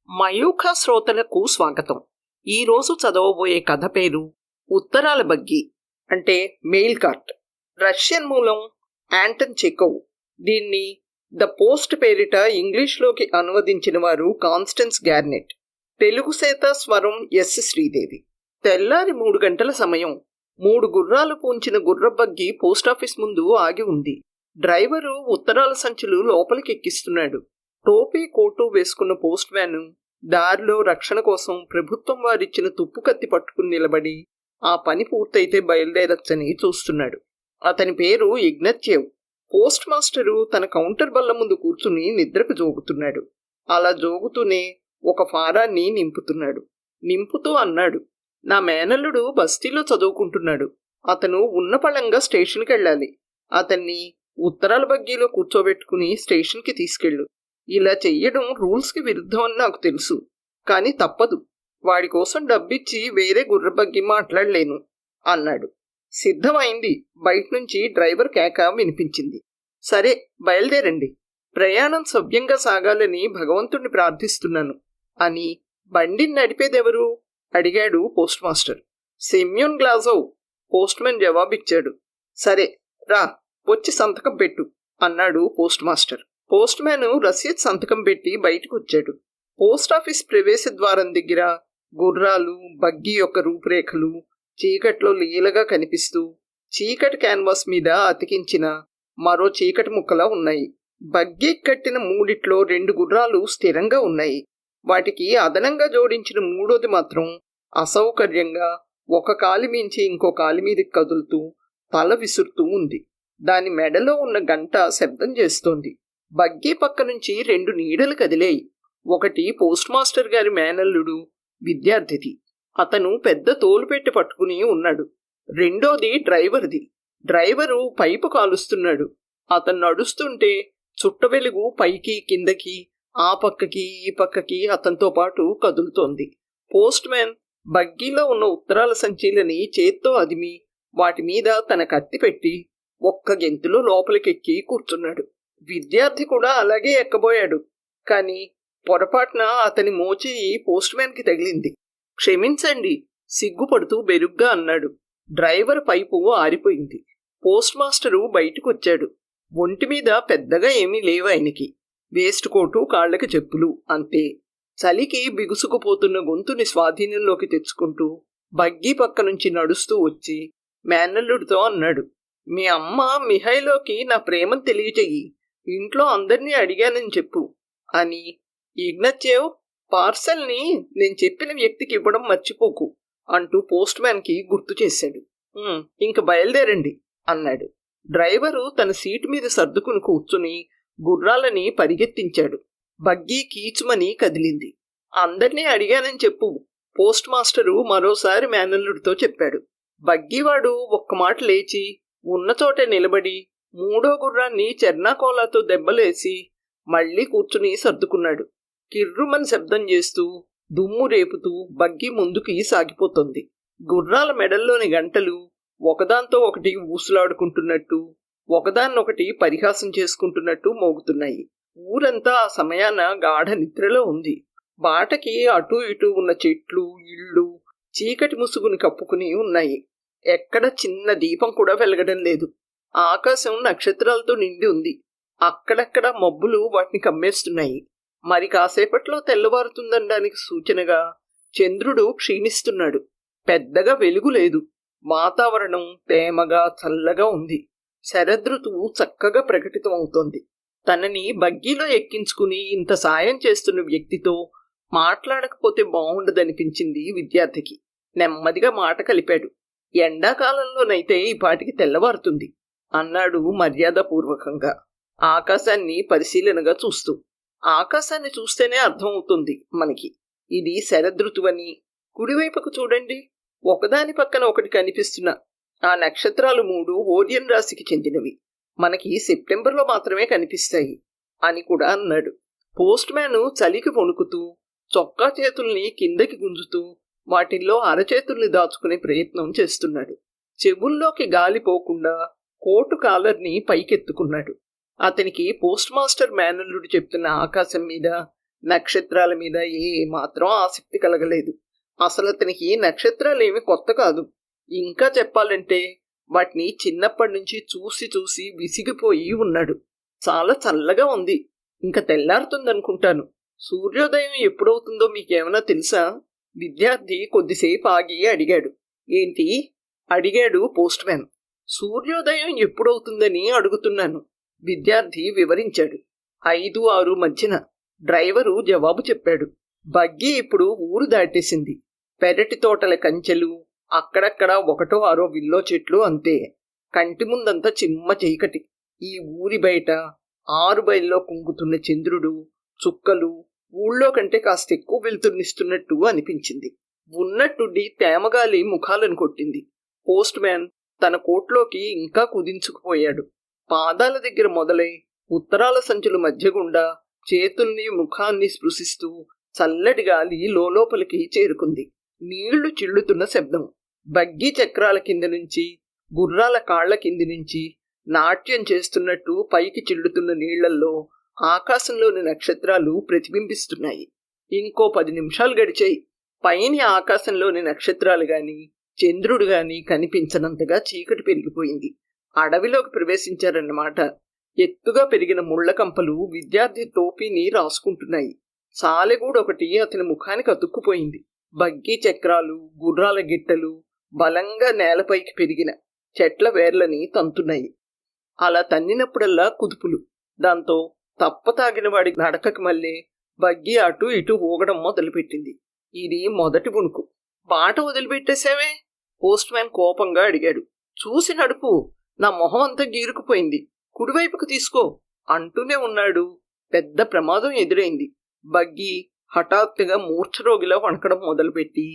మయూఖ శ్రోతలకు స్వాగతం. ఈరోజు చదవబోయే కథ పేరు ఉత్తరాల బగ్గి, అంటే మెయిల్ కార్ట్. రష్యన్ మూలం యాంటన్ చెకోవ్. దీన్ని ద పోస్ట్ పేరిట ఇంగ్లీష్లోకి అనువదించిన వారు కాన్స్టెన్స్ గార్నెట్. తెలుగు సేత స్వరం ఎస్ శ్రీదేవి. తెల్లారి 3 గంటల సమయం. 3 గుర్రాలు పూంచిన గుర్రబగ్గి పోస్టాఫీస్ ముందు ఆగి ఉంది. డ్రైవరు ఉత్తరాల సంచులు లోపలికి ఎక్కిస్తున్నాడు. టోపీ కోటు వేసుకున్న పోస్ట్ మ్యాన్ దారిలో రక్షణ కోసం ప్రభుత్వం వారిచ్చిన తుప్పు కత్తి పట్టుకుని నిలబడి ఆ పని పూర్తయితే బయలుదేరచ్చని చూస్తున్నాడు. అతని పేరు ఇగ్నత్యేవ్. పోస్ట్ మాస్టరు తన కౌంటర్ బల్ల ముందు కూర్చుని నిద్రకు జోగుతున్నాడు. అలా జోగుతూనే ఒక ఫారాన్ని నింపుతూ అన్నాడు, నా మేనల్లుడు బస్తీలో చదువుకుంటున్నాడు. అతను ఉన్నపళంగా స్టేషన్కి వెళ్ళాలి. అతన్ని ఉత్తరాల బగ్గీలో కూర్చోబెట్టుకుని స్టేషన్కి తీసుకెళ్ళు. ఇలా చెయ్యడం రూల్స్కి విరుద్ధం అని నాకు తెలుసు, కానీ తప్పదు. వాడి కోసం డబ్బిచ్చి వేరే గుర్రబగ్గి మాట్లాడలేను అన్నాడు. సిద్ధమైంది. బయట నుంచి డ్రైవర్ కేక వినిపించింది. సరే, బయలుదేరండి. ప్రయాణం సవ్యంగా సాగాలని భగవంతుణ్ణి ప్రార్థిస్తున్నాను అని. బండిని నడిపేదెవరు అడిగాడు పోస్ట్ మాస్టర్. సెమ్యోన్ గ్లాజోవ్, పోస్ట్ మ్యాన్ జవాబిచ్చాడు. సరే రా, వచ్చి సంతకం పెట్టు అన్నాడు post master. Post man Rashid సంతకం పెట్టి బయటకు వచ్చాడు. పోస్టాఫీస్ ప్రవేశ ద్వారం దగ్గర గుర్రాలు, బగ్గీ యొక్క రూపురేఖలు చీకట్లో లీలగా కనిపిస్తూ చీకటి క్యాన్వాస్ మీద అతికించిన మరో చీకటి ముక్కలా ఉన్నాయి. బగ్గీ కట్టిన 3 2 గుర్రాలు స్థిరంగా ఉన్నాయి. వాటికి అదనంగా జోడించిన 3వది మాత్రం అసౌకర్యంగా ఒక కాలి మించి ఇంకో కాలి మీదకి కదులుతూ తల విసురుతూ ఉంది. దాని మెడలో ఉన్న గంట శబ్దం చేస్తోంది. బగ్గీ పక్క నుంచి 2 నీడలు కదిలేయి. ఒకటి పోస్ట్ మాస్టర్ గారి మేనల్లుడు విద్యార్థిది. అతను పెద్ద తోలుపెట్టి పట్టుకుని ఉన్నాడు. రెండోది డ్రైవర్ది. Driver pipe కాలుస్తున్నాడు. అతను నడుస్తుంటే చుట్ట వెలుగు పైకి కిందకి ఆ పక్కకి ఈ పక్కకి అతనితో పాటు కదులుతోంది. పోస్ట్ మ్యాన్ బగ్గీలో ఉన్న ఉత్తరాల సంచీలని చేత్తో అదిమి వాటి మీద తన కత్తి పెట్టి ఒక్క గెంతులో లోపలికెక్కి కూర్చున్నాడు. విద్యార్థి కూడా అలాగే ఎక్కబోయాడు. కాని పొరపాటున అతని మోచేయి పోస్ట్ మ్యాన్కి తగిలింది. క్షమించండి, సిగ్గుపడుతూ బెరుగ్గా అన్నాడు. డ్రైవర్ పైపు ఆరిపోయింది. పోస్ట్ మాస్టరు బయటకొచ్చాడు. ఒంటి మీద పెద్దగా ఏమీ లేవు ఆయనకి. వేస్ట్ కోటు, కాళ్లకి చెప్పులు అంతే. చలికి బిగుసుకుపోతున్న గొంతుని స్వాధీనంలోకి తెచ్చుకుంటూ బగ్గీ పక్క నుంచి నడుస్తూ వచ్చి మేనల్లుడితో అన్నాడు, మీ అమ్మ మిహైలోకి నా ప్రేమను తెలియచెయ్యి. ఇంట్లో అందరినీ అడిగానని చెప్పు అని. ఇగ్నత్యేవ్, పార్సల్ని నేను చెప్పిన వ్యక్తికి ఇవ్వడం మర్చిపోకు అంటూ పోస్ట్ మ్యాన్కి గుర్తు చేశాడు. ఇంక బయలుదేరండి అన్నాడు. డ్రైవరు తన సీటు మీద సర్దుకుని కూర్చుని గుర్రాలని పరిగెత్తించాడు. బగ్గీ కీచుమని కదిలింది. అందరినీ అడిగానని చెప్పు, పోస్ట్ మాస్టరు మరోసారి మేనల్లుడితో చెప్పాడు. బగ్గీవాడు ఒక్క మాట లేచి ఉన్నచోటే నిలబడి 3వ గుర్రాన్ని చెర్నాకోలాతో దెబ్బలేసి మళ్లీ కూర్చుని సర్దుకున్నాడు. కిర్రుమని శబ్దం చేస్తూ దుమ్ము రేపుతూ బగ్గీ ముందుకి సాగిపోతుంది. గుర్రాల మెడల్లోని గంటలు ఒకదాంతో ఒకటి ఊసులాడుకుంటున్నట్టు, ఒకదాన్నొకటి పరిహాసం చేసుకుంటున్నట్టు మోగుతున్నాయి. ఊరంతా ఆ సమయాన గాఢ నిద్రలో ఉంది. బాటకి అటూ ఇటూ ఉన్న చెట్లు, ఇళ్ళు చీకటి ముసుగుని కప్పుకుని ఉన్నాయి. ఎక్కడ చిన్న దీపం కూడా వెలగడం లేదు. ఆకాశం నక్షత్రాలతో నిండి ఉంది. అక్కడక్కడ మబ్బులు వాటిని కమ్మేస్తున్నాయి. మరి కాసేపట్లో తెల్లవారుతుందనడానికి సూచనగా చంద్రుడు క్షీణిస్తున్నాడు. పెద్దగా వెలుగు లేదు. వాతావరణం తేమగా చల్లగా ఉంది. శరదృతువు చక్కగా ప్రకటితం అవుతోంది. తనని బగ్గీలో ఎక్కించుకుని ఇంత సాయం చేస్తున్న వ్యక్తితో మాట్లాడకపోతే బాగుండదనిపించింది విద్యార్థికి. నెమ్మదిగా మాట కలిపాడు. ఎండాకాలంలోనైతే ఈ పాటికి తెల్లవారుతుంది అన్నాడు మర్యాదపూర్వకంగా, ఆకాశాన్ని పరిశీలనగా చూస్తూ. ఆకాశాన్ని చూస్తేనే అర్థమవుతుంది మనకి ఇది శరదృతువని. కుడివైపుకు చూడండి, ఒకదాని పక్కన ఒకటి కనిపిస్తున్న ఆ నక్షత్రాలు 3 ఓరియన్ రాశికి చెందినవి. మనకి సెప్టెంబర్లో మాత్రమే కనిపిస్తాయి అని కూడా అన్నాడు. పోస్ట్ మ్యాన్ చలికి వణుకుతూ చొక్కా చేతుల్ని కిందకి గుంజుతూ వాటిల్లో అరచేతుల్ని దాచుకునే ప్రయత్నం చేస్తున్నాడు. చెవుల్లోకి గాలి పోకుండా కోటు కాలర్ని పైకెత్తుకున్నాడు. అతనికి పోస్ట్ మాస్టర్ మేనల్లుడు చెప్తున్న ఆకాశం మీద నక్షత్రాల మీద ఏ మాత్రం ఆసక్తి కలగలేదు. అసలు అతనికి నక్షత్రాలేమి కొత్త కాదు. ఇంకా చెప్పాలంటే వాటిని చిన్నప్పటి నుంచి చూసి చూసి విసిగిపోయి ఉన్నాడు. చాలా చల్లగా ఉంది. ఇంకా తెల్లారుతుందనుకుంటాను. సూర్యోదయం ఎప్పుడవుతుందో మీకేమైనా తెలుసా? విద్యార్థి కొద్దిసేపు ఆగి అడిగాడు. ఏంటి? అడిగాడు పోస్ట్ మ్యాన్. సూర్యోదయం ఎప్పుడవుతుందని అడుగుతున్నాను. విద్యార్థి వివరించాడు. 5-6 మధ్యన. డ్రైవరు జవాబు చెప్పాడు. బగ్గీ ఇప్పుడు ఊరు దాటేసింది. పెరటి తోటల కంచెలు, అక్కడక్కడ 1-6 విల్లో చెట్లు అంతే. కంటి ముందంతా చిమ్మ చీకటి. ఈ ఊరి బయట 6 బయల్లో కుంగుతున్న చంద్రుడు, చుక్కలు ఊళ్ళో కంటే కాస్త ఎక్కువ వెలుతురునిస్తున్నట్టు అనిపించింది. ఉన్నట్టుండి తేమగాలి ముఖాలను కొట్టింది. పోస్ట్ మ్యాన్ తన కోట్లోకి ఇంకా కుదించుకుపోయాడు. పాదాల దగ్గర మొదలై ఉత్తరాల సంచుల మధ్య గుండా చేతుల్ని ముఖాన్ని స్పృశిస్తూ చల్లటి గాలి లోపలికి చేరుకుంది. నీళ్లు చిల్లుతున్న శబ్దం. బగ్గీ చక్రాల కింద నుంచి, గుర్రాల కాళ్ల కింది నుంచి నాట్యం చేస్తున్నట్టు పైకి చిల్లుతున్న నీళ్లల్లో ఆకాశంలోని నక్షత్రాలు ప్రతిబింబిస్తున్నాయి. ఇంకో 10 నిమిషాలు గడిచాయి. పైని ఆకాశంలోని నక్షత్రాలు గాని చంద్రుడు గాని కనిపించనంతగా చీకటి పెరిగిపోయింది. అడవిలోకి ప్రవేశించారన్నమాట. ఎత్తుగా పెరిగిన ముళ్ల కంపలు విద్యార్థి టోపీని రాసుకుంటున్నాయి. సాలెగూడొకటి అతని ముఖానికి అతుక్కుపోయింది. బగ్గీ చక్రాలు, గుర్రాల గిట్టలు బలంగా నేలపైకి పెరిగిన చెట్ల వేర్లని తంతున్నాయి. అలా తన్నినప్పుడల్లా కుదుపులు. దాంతో తప్పతాగిన వాడి నడకకి మళ్ళీ బగ్గీ అటు ఇటు ఊగడం మొదలుపెట్టింది. ఇది మొదటి వణుకు. బాట వదిలిపెట్టేశావే? పోస్ట్ మ్యాన్ కోపంగా అడిగాడు. చూసి నడుపు. నా మొహం అంతా గీరుకుపోయింది. కుడివైపుకు తీసుకో అంటూనే ఉన్నాడు. పెద్ద ప్రమాదం ఎదురైంది. బగ్గీ హఠాత్తుగా మూర్ఛరోగిలా వణకడం మొదలుపెట్టి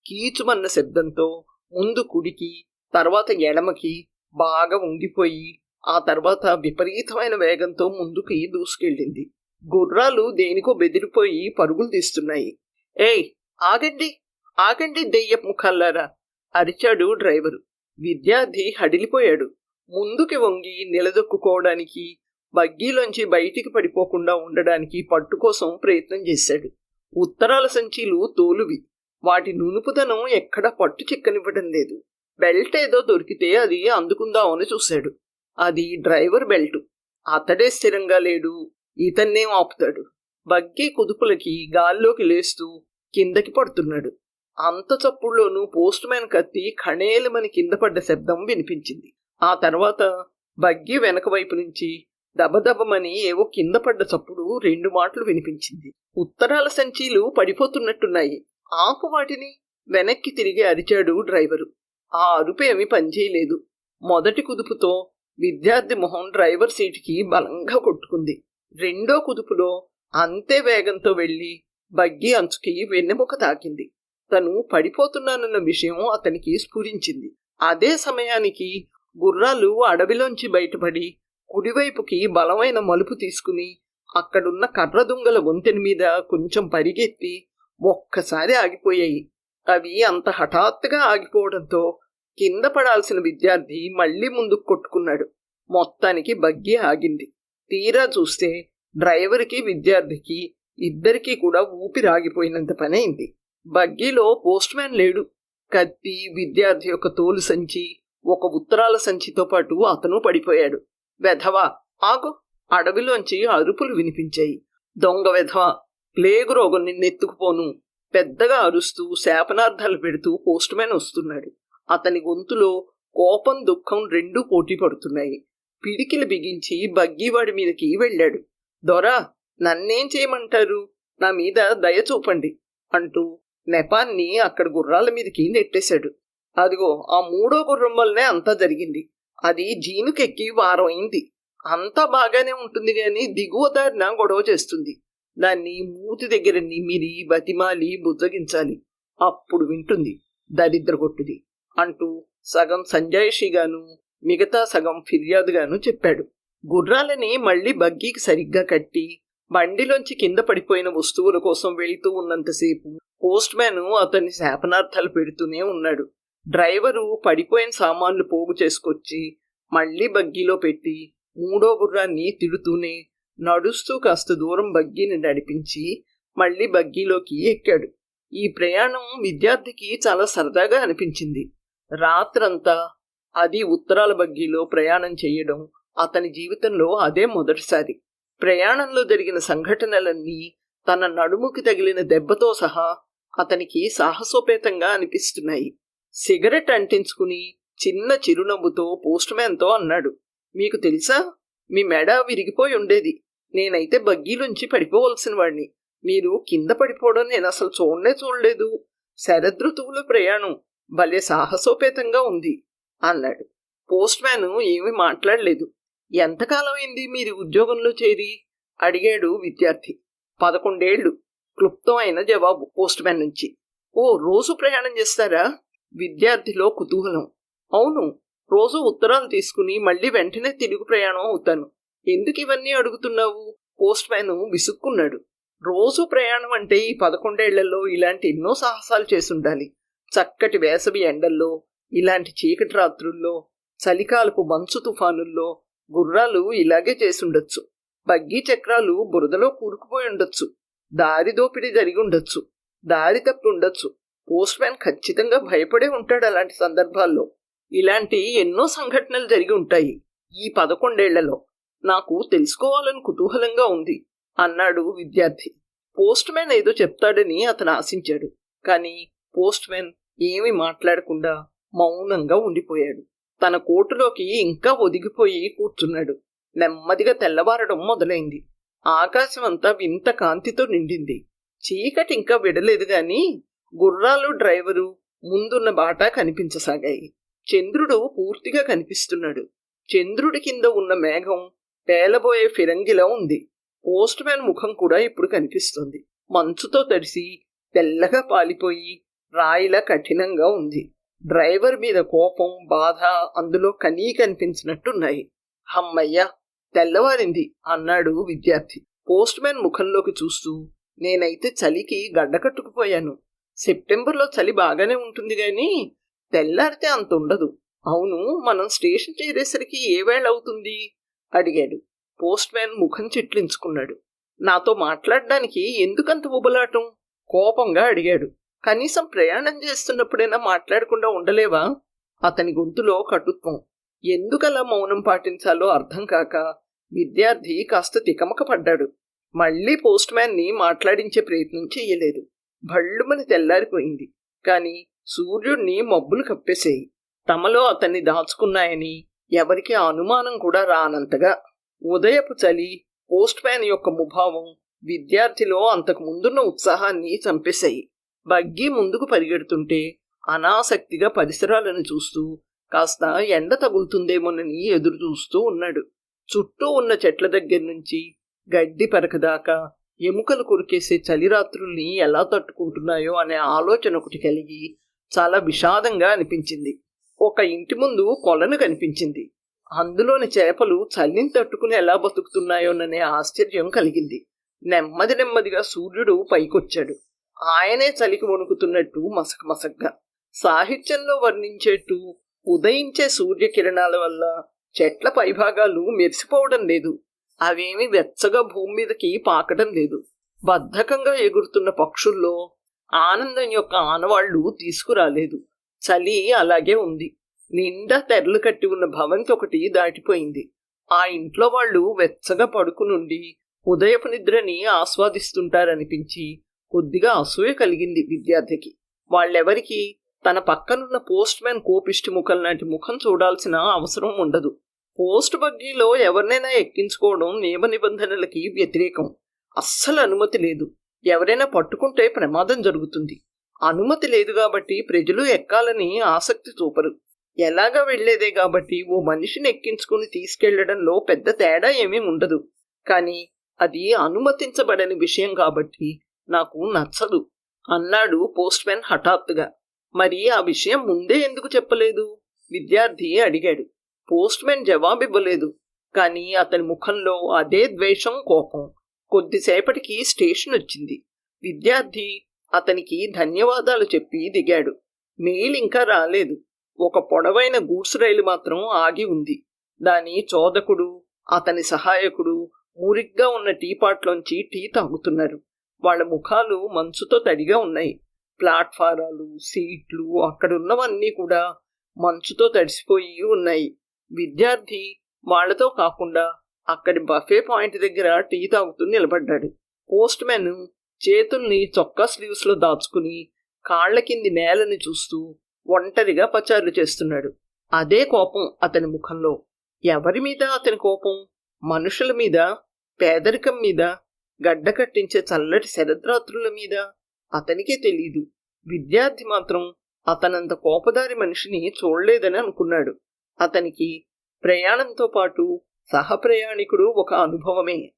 కీచుమన్న శబ్దంతో ముందు కుడికి, తర్వాత ఎడమకి బాగా ఉంగిపోయి ఆ తర్వాత విపరీతమైన వేగంతో ముందుకి దూసుకెళ్ళింది. గుర్రాలు దేనికో బెదిరిపోయి పరుగులు తీస్తున్నాయి. ఏయ్, ఆగండి ఆగండి దెయ్యపు ముఖాల్లారా అరిచాడు డ్రైవరు. విద్యార్థి హడిలిపోయాడు. ముందుకి వంగి నిలదొక్కుకోవడానికి, బగ్గీలోంచి బయటికి పడిపోకుండా ఉండడానికి పట్టుకోసం ప్రయత్నం చేశాడు. ఉత్తరాల సంచీలు తోలువి. వాటి నునుపుదనం ఎక్కడా పట్టు చిక్కనివ్వడం లేదు. బెల్ట్ ఏదో దొరికితే అది అందుకుందామని చూశాడు. అది డ్రైవర్ బెల్టు. అతడే స్థిరంగా లేడు. ఇతన్నేం ఆపుతాడు? బగ్గీ కుదుపులకి గాల్లోకి లేస్తూ కిందకి పడుతున్నాడు. అంత చప్పుడులోనూ పోస్ట్ మ్యాన్ కత్తి ఖణేలమని కింద పడ్డ శబ్దం వినిపించింది. ఆ తర్వాత బగ్గీ వెనక వైపు నుంచి దబదబమని ఏవో కింద పడ్డ చప్పుడు 2 మాటలు వినిపించింది. ఉత్తరాల సంచీలు పడిపోతున్నట్టున్నాయి. ఆపు వాటిని. వెనక్కి తిరిగి అరిచాడు డ్రైవరు. ఆ అరుపేమి పనిచేయలేదు. మొదటి కుదుపుతో విద్యార్థి మొహం డ్రైవర్ సీటుకి బలంగా కొట్టుకుంది. రెండో కుదుపులో అంతే వేగంతో వెళ్లి బగ్గీ అంచుకి వెన్నెముక తాకింది. తను పడిపోతున్నానన్న విషయం అతనికి స్ఫురించింది. అదే సమయానికి గుర్రాలు అడవిలోంచి బయటపడి కుడివైపుకి బలమైన మలుపు తీసుకుని అక్కడున్న కర్రదుంగల వంతెన మీద కొంచెం పరిగెత్తి ఒక్కసారి ఆగిపోయాయి. అవి అంత హఠాత్తుగా ఆగిపోవడంతో కింద పడాల్సిన విద్యార్థి మళ్లీ ముందుకు కొట్టుకున్నాడు. మొత్తానికి బగ్గీ ఆగింది. తీరా చూస్తే డ్రైవర్కి విద్యార్థికి ఇద్దరికీ కూడా ఊపిరాగిపోయినంత పనైంది. బగ్గీలో పోస్ట్ మ్యాన్ లేడు. కత్తి, విద్యార్థి యొక్క తోలు సంచి, ఒక ఉత్తరాల సంచితో పాటు అతను పడిపోయాడు. వెధవా ఆగు! అడవిలోంచి అరుపులు వినిపించాయి. దొంగ వెధవా, ప్లేగు రోగం నిన్నెత్తుకుపోను పెద్దగా అరుస్తూ శాపనార్థాలు పెడుతూ పోస్ట్ మ్యాన్ వస్తున్నాడు. అతని గొంతులో కోపం, దుఃఖం రెండూ పోటీ పడుతున్నాయి. పిడికిలు బిగించి బగ్గీవాడి మీదకి వెళ్ళాడు. దొరా, నన్నేం చేయమంటారు? నా మీద దయ చూపండి అంటూ నెపాన్ని అక్కడ గుర్రాల మీదకి నెట్టేశాడు. అదిగో ఆ 3వ గుర్రం వల్లనే అంతా జరిగింది. అది జీనుకెక్కి వారం అయింది. అంతా బాగానే ఉంటుంది గాని దిగువ దారిన గొడవ చేస్తుంది. దాన్ని మూతి దగ్గర నిమిరి బతిమాలి బుజ్జగించాలి. అప్పుడు వింటుంది. దరిద్రగొట్టుది అంటూ సగం సంజాయిషిగాను మిగతా సగం ఫిర్యాదుగాను చెప్పాడు. గుర్రాలని మళ్లీ బగ్గీకి సరిగ్గా కట్టి బండిలోంచి కింద పడిపోయిన వస్తువుల కోసం వెళుతూ ఉన్నంతసేపు పోస్ట్ మ్యాన్ అతన్ని శాపనార్థాలు పెడుతూనే ఉన్నాడు. డ్రైవరు పడిపోయిన సామాన్లు పోగు చేసుకొచ్చి మళ్లీ బగ్గీలో పెట్టి 3వ గుర్రాన్ని తిడుతూనే నడుస్తూ కాస్త దూరం బగ్గీని నడిపించి మళ్ళీ బగ్గీలోకి ఎక్కాడు. ఈ ప్రయాణం విద్యార్థికి చాలా సరదాగా అనిపించింది. రాత్రంతా అది ఉత్తరాల బగ్గీలో ప్రయాణం చేయడం అతని జీవితంలో అదే మొదటిసారి. ప్రయాణంలో జరిగిన సంఘటనలన్నీ తన నడుముకి తగిలిన దెబ్బతో సహా అతనికి సాహసోపేతంగా అనిపిస్తున్నాయి. సిగరెట్ అంటించుకుని చిన్న చిరునవ్వుతో పోస్ట్ మ్యాన్తో అన్నాడు, మీకు తెలుసా, మీ మెడ విరిగిపోయి ఉండేది. నేనైతే బగ్గీలోంచి పడిపోవలసిన వాడిని. మీరు కింద పడిపోవడం నేను అసలు చూడలేదు. శరదృతువుల ప్రయాణం భలే సాహసోపేతంగా ఉంది అన్నాడు. పోస్ట్ మ్యాన్ ఏమీ మాట్లాడలేదు. ఎంతకాలం అయింది మీరు ఉద్యోగంలో చేరి అడిగాడు విద్యార్థి. 11 ఏళ్లు క్లుప్తమైన జవాబు పోస్ట్ మ్యాన్ నుంచి. ఓ, రోజు ప్రయాణం చేస్తారా? విద్యార్థిలో కుతూహలం. అవును, రోజు ఉత్తరాలు తీసుకుని మళ్ళీ వెంటనే తిరుగు ప్రయాణం అవుతాను. ఎందుకు ఇవన్నీ అడుగుతున్నావు? పోస్ట్ మ్యాన్ విసుక్కున్నాడు. రోజు ప్రయాణం అంటే ఈ 11 ఏళ్లలో ఇలాంటి ఎన్నో సాహసాలు చేసుండాలి. చక్కటి వేసవి ఎండల్లో, ఇలాంటి చీకటి రాత్రుల్లో, చలికాలపు మంచు తుఫానుల్లో గుర్రాలు ఇలాగే చేసుండొచ్చు. బగ్గీ చక్రాలు బురదలో కూరుకుపోయి ఉండొచ్చు. దారి దోపిడీ జరిగి ఉండొచ్చు. దారి తప్పి ఉండొచ్చు. పోస్ట్ మ్యాన్ ఖచ్చితంగా భయపడే ఉంటాడు అలాంటి సందర్భాల్లో. ఇలాంటి ఎన్నో సంఘటనలు జరిగి ఉంటాయి ఈ 11 ఏళ్లలో. నాకు తెలుసుకోవాలని కుతూహలంగా ఉంది అన్నాడు విద్యార్థి. పోస్ట్ మ్యాన్ ఏదో చెప్తాడని అతను ఆశించాడు. కానీ పోస్ట్ మ్యాన్ ఏమీ మాట్లాడకుండా మౌనంగా ఉండిపోయాడు. తన కోటులోకి ఇంకా ఒదిగిపోయి కూర్చున్నాడు. నెమ్మదిగా తెల్లవారడం మొదలైంది. ఆకాశం అంతా వింత కాంతితో నిండింది. చీకటి ఇంకా విడలేదు గాని గుర్రాలు, డ్రైవరు ముందున్న బాట కనిపించసాగాయి. చంద్రుడు పూర్తిగా కనిపిస్తున్నాడు. చంద్రుడి కింద ఉన్న మేఘం పేలబోయే ఫిరంగిలా ఉంది. పోస్ట్ మ్యాన్ ముఖం కూడా ఇప్పుడు కనిపిస్తుంది. మంచుతో తడిసి తెల్లగా పాలిపోయి రాయిలా కఠినంగా ఉంది. డ్రైవర్ మీద కోపం, బాధ అందులో కనిపించినట్టున్నాయి. హమ్మయ్య, తెల్లవారింది అన్నాడు విద్యార్థి పోస్ట్ మ్యాన్ ముఖంలోకి చూస్తూ. నేనైతే చలికి గడ్డకట్టుకుపోయాను. సెప్టెంబర్లో చలి బాగానే ఉంటుంది గాని తెల్లారితే అంత ఉండదు. అవును, మనం స్టేషన్ చేరేసరికి ఏ వేళ అవుతుంది అడిగాడు. పోస్ట్ మ్యాన్ ముఖం చిట్లించుకున్నాడు. నాతో మాట్లాడడానికి ఎందుకంత ఉబలాటం? కోపంగా అడిగాడు. కనీసం ప్రయాణం చేస్తున్నప్పుడైనా మాట్లాడకుండా ఉండలేవా? అతని గొంతులో కటుత్వం. ఎందుకలా మౌనం పాటించాలో అర్థం కాక విద్యార్థి కాస్త తికమక పడ్డాడు. మళ్లీ పోస్ట్ మ్యాన్ ని మాట్లాడించే ప్రయత్నం చెయ్యలేదు. భళ్ళుమని తెల్లారిపోయింది. కాని సూర్యుడిని మబ్బులు కప్పేసేయి. తమలో అతన్ని దాచుకున్నాయని ఎవరికి అనుమానం కూడా రానంతగా. ఉదయపు చలి, పోస్ట్ మ్యాన్ యొక్క ముభావం విద్యార్థిలో అంతకు ముందున్న ఉత్సాహాన్ని చంపేశాయి. బగ్గీ ముందుకు పరిగెడుతుంటే అనాసక్తిగా పరిసరాలను చూస్తూ కాస్త ఎండ తగులుతుందేమోనని ఎదురు చూస్తూ ఉన్నాడు. చుట్టూ ఉన్న చెట్ల దగ్గర నుంచి గడ్డి పరకదాకా ఎముకలు కొరికేసే చలిరాత్రుల్ని ఎలా తట్టుకుంటున్నాయో అనే ఆలోచన ఒకటి కలిగి చాలా విషాదంగా అనిపించింది. ఒక ఇంటి ముందు కొలను కనిపించింది. అందులోని చేపలు చలిని తట్టుకుని ఎలా బతుకుతున్నాయోననే ఆశ్చర్యం కలిగింది. నెమ్మదిగా సూర్యుడు పైకొచ్చాడు. ఆయనే చలికి వణుకుతున్నట్టు మసకమసగ్గా. సాహిత్యంలో వర్ణించేట్టు ఉదయించే సూర్యకిరణాల వల్ల చెట్ల పైభాగాలు మెరిసిపోవడం లేదు. అవేమి వెచ్చగా భూమి మీదకి పాకడం లేదు. బద్ధకంగా ఎగురుతున్న పక్షుల్లో ఆనందం యొక్క ఆనవాళ్లు తీసుకురాలేదు. చలి అలాగే ఉంది. నిండా తెరలు కట్టి ఉన్న భవంతి ఒకటి దాటిపోయింది. ఆ ఇంట్లో వాళ్ళు వెచ్చగా పడుకునుండి ఉదయపు నిద్రని ఆస్వాదిస్తుంటారనిపించి కొద్దిగా అసూయ కలిగింది విద్యార్థికి. వాళ్ళెవరికి తన పక్కనున్న పోస్ట్ మ్యాన్ కోపిష్టి ముఖం లాంటి ముఖం చూడాల్సిన అవసరం ఉండదు. పోస్ట్ బగ్గీలో ఎవరినైనా ఎక్కించుకోవడం నియమ నిబంధనలకి వ్యతిరేకం. అస్సలు అనుమతి లేదు. ఎవరైనా పట్టుకుంటే ప్రమాదం జరుగుతుంది. అనుమతి లేదు కాబట్టి ప్రజలు ఎక్కాలని ఆసక్తి చూపరు. ఎలాగా వెళ్లేదే కాబట్టి ఓ మనిషిని ఎక్కించుకుని తీసుకెళ్లడంలో పెద్ద తేడా ఏమీ ఉండదు. కానీ అది అనుమతించబడని విషయం కాబట్టి నాకు నచ్చదు అన్నాడు పోస్ట్ మ్యాన్ హఠాత్తుగా. మరి ఆ విషయం ముందే ఎందుకు చెప్పలేదు? విద్యార్థి అడిగాడు. పోస్ట్ మ్యాన్ జవాబివ్వలేదు. కానీ అతని ముఖంలో అదే ద్వేషం, కోపం. కొద్దిసేపటికి స్టేషన్ వచ్చింది. విద్యార్థి అతనికి ధన్యవాదాలు చెప్పి దిగాడు. మెయిల్ ఇంకా రాలేదు. ఒక పొడవైన గూడ్స్ రైలు మాత్రం ఆగి ఉంది. దాని చోదకుడు, అతని సహాయకుడు మురిగ్గా ఉన్న టీపాట్లోంచి టీ తాగుతున్నారు. వాళ్ళ ముఖాలు మంచుతో తడిగా ఉన్నాయి. ప్లాట్ఫారాలు, సీట్లు, అక్కడున్నవన్నీ కూడా మంచుతో తడిసిపోయి ఉన్నాయి. విద్యార్థి వాళ్లతో కాకుండా అక్కడి బఫే పాయింట్ దగ్గర టీ తాగుతూ నిలబడ్డాడు. పోస్ట్ మ్యాన్ చేతుల్ని చొక్కా స్లీవ్స్ లో దాచుకుని కాళ్ల కింది నేలని చూస్తూ ఒంటరిగా పచారులు చేస్తున్నాడు. అదే కోపం అతని ముఖంలో. ఎవరి మీద అతని కోపం? మనుషుల మీద, పేదరికం మీద, గడ్డ కట్టించే చల్లటి శరద్రాత్రుల మీద? అతనికే తెలీదు. విద్యార్థి మాత్రం అతనంత కోపదారి మనిషిని చూడలేదని అనుకున్నాడు. అతనికి ప్రయాణంతో పాటు సహప్రయాణికుడు ఒక అనుభవమే.